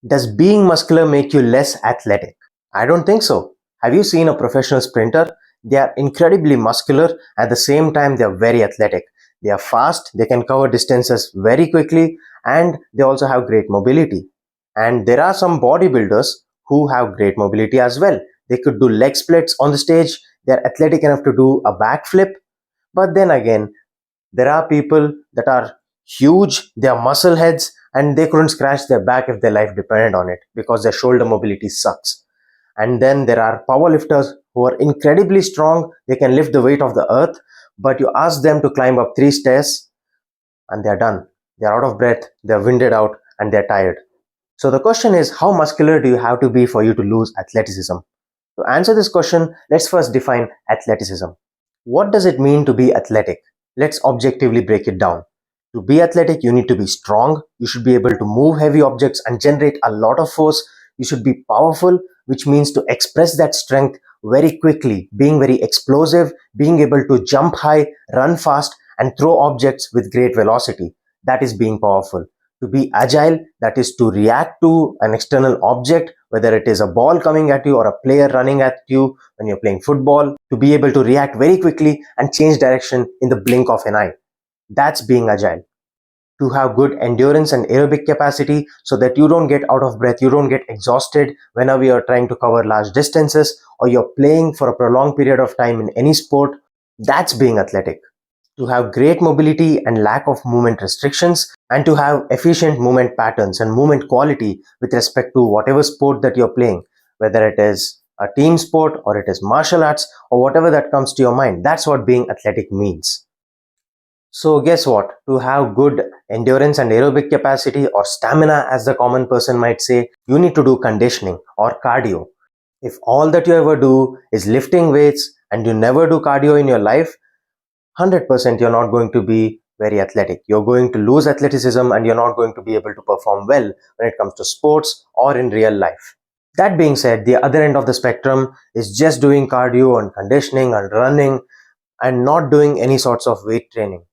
Does being muscular make you less athletic? I don't think so. Have you seen a professional sprinter? They are incredibly muscular, at the same time they are very athletic. They are fast, they can cover distances very quickly, and they also have great mobility. And there are some bodybuilders who have great mobility as well. They could do leg splits on the stage, they are athletic enough to do a backflip. But then again, there are people that are huge, they are muscle heads, and they couldn't scratch their back if their life depended on it because their shoulder mobility sucks. And then there are powerlifters who are incredibly strong, they can lift the weight of the earth, but you ask them to climb up 3 stairs and they're done. They're out of breath, they're winded out, and they're tired. So the question is, how muscular do you have to be for you to lose athleticism? To answer this question, let's first define athleticism. What does it mean to be athletic? Let's objectively break it down. To be athletic, you need to be strong. You should be able to move heavy objects and generate a lot of force. You should be powerful, which means to express that strength very quickly, being very explosive, being able to jump high, run fast, and throw objects with great velocity. That is being powerful. To be agile, that is to react to an external object, whether it is a ball coming at you or a player running at you when you're playing football, to be able to react very quickly and change direction in the blink of an eye. That's being agile. To have good endurance and aerobic capacity so that you don't get out of breath, you don't get exhausted whenever you're trying to cover large distances or you're playing for a prolonged period of time in any sport. That's being athletic. To have great mobility and lack of movement restrictions, and to have efficient movement patterns and movement quality with respect to whatever sport that you're playing, whether it is a team sport or it is martial arts or whatever that comes to your mind. That's what being athletic means. So guess what? To have good endurance and aerobic capacity, or stamina as the common person might say, you need to do conditioning or cardio. If all that you ever do is lifting weights and you never do cardio in your life, 100% you're not going to be very athletic. You're going to lose athleticism and you're not going to be able to perform well when it comes to sports or in real life. That being said, the other end of the spectrum is just doing cardio and conditioning and running and not doing any sorts of weight training.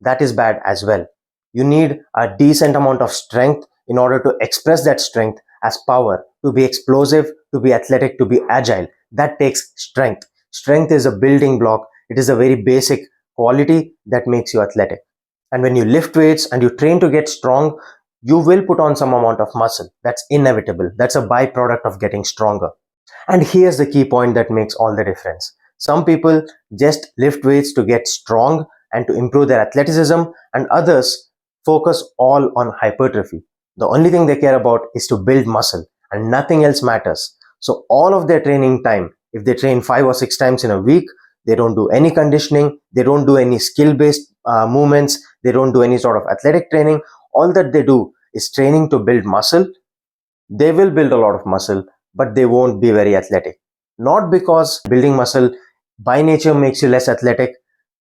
That is bad as well. You need a decent amount of strength in order to express that strength as power, to be explosive, to be athletic, to be agile. That takes strength. Strength is a building block. It is a very basic quality that makes you athletic. And when you lift weights and you train to get strong, you will put on some amount of muscle. That's inevitable. That's a byproduct of getting stronger. And here's the key point that makes all the difference. Some people just lift weights to get strong and to improve their athleticism, and others focus all on hypertrophy. The only thing they care about is to build muscle and nothing else matters. So all of their training time, if they train 5 or 6 times in a week, they don't do any conditioning, they don't do any skill-based movements, they don't do any sort of athletic training. All that they do is training to build muscle. They will build a lot of muscle, but they won't be very athletic. Not because building muscle by nature makes you less athletic,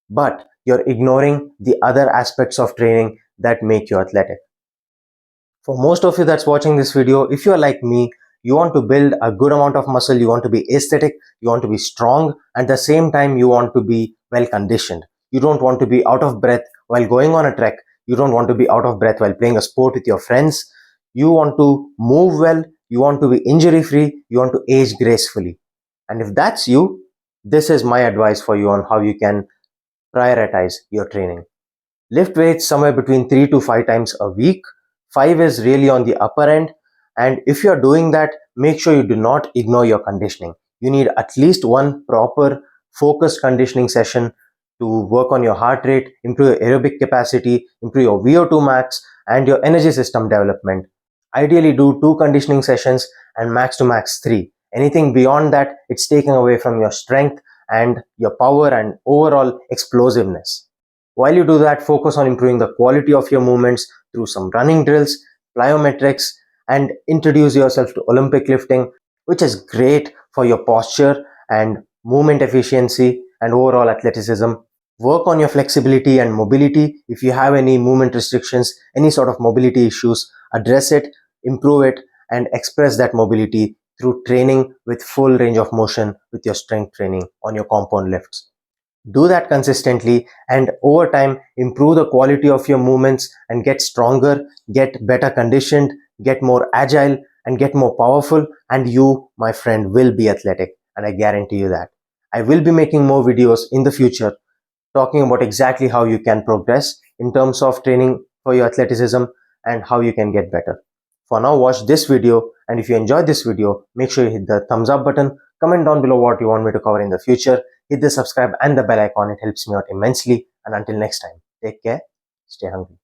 but you're ignoring the other aspects of training that make you athletic. For most of you that's watching this video, if you're like me, you want to build a good amount of muscle, you want to be aesthetic, you want to be strong, and at the same time you want to be well conditioned. You don't want to be out of breath while going on a trek. You don't want to be out of breath while playing a sport with your friends. You want to move well, you want to be injury free, you want to age gracefully. And if that's you, this is my advice for you on how you can prioritize your training. Lift weights somewhere between 3 to 5 times a week. 5 is really on the upper end. And if you're doing that, make sure you do not ignore your conditioning. You need at least one proper focused conditioning session to work on your heart rate, improve your aerobic capacity, improve your VO2 max, and your energy system development. Ideally do 2 conditioning sessions and max to max 3. Anything beyond that, it's taking away from your strength and your power and overall explosiveness. While you do that, focus on improving the quality of your movements through some running drills, plyometrics, and introduce yourself to Olympic lifting, which is great for your posture and movement efficiency and overall athleticism. Work on your flexibility and mobility. If you have any movement restrictions, any sort of mobility issues, address it, improve it, and express that mobility through training with full range of motion with your strength training on your compound lifts. Do that consistently, and over time improve the quality of your movements and get stronger, get better conditioned, get more agile, and get more powerful, and you, my friend, will be athletic, and I guarantee you that. I will be making more videos in the future talking about exactly how you can progress in terms of training for your athleticism and how you can get better. For now, watch this video, and if you enjoyed this video, make sure you hit the thumbs up button, comment down below what you want me to cover in the future, hit the subscribe and the bell icon, it helps me out immensely, and until next time, take care, stay hungry.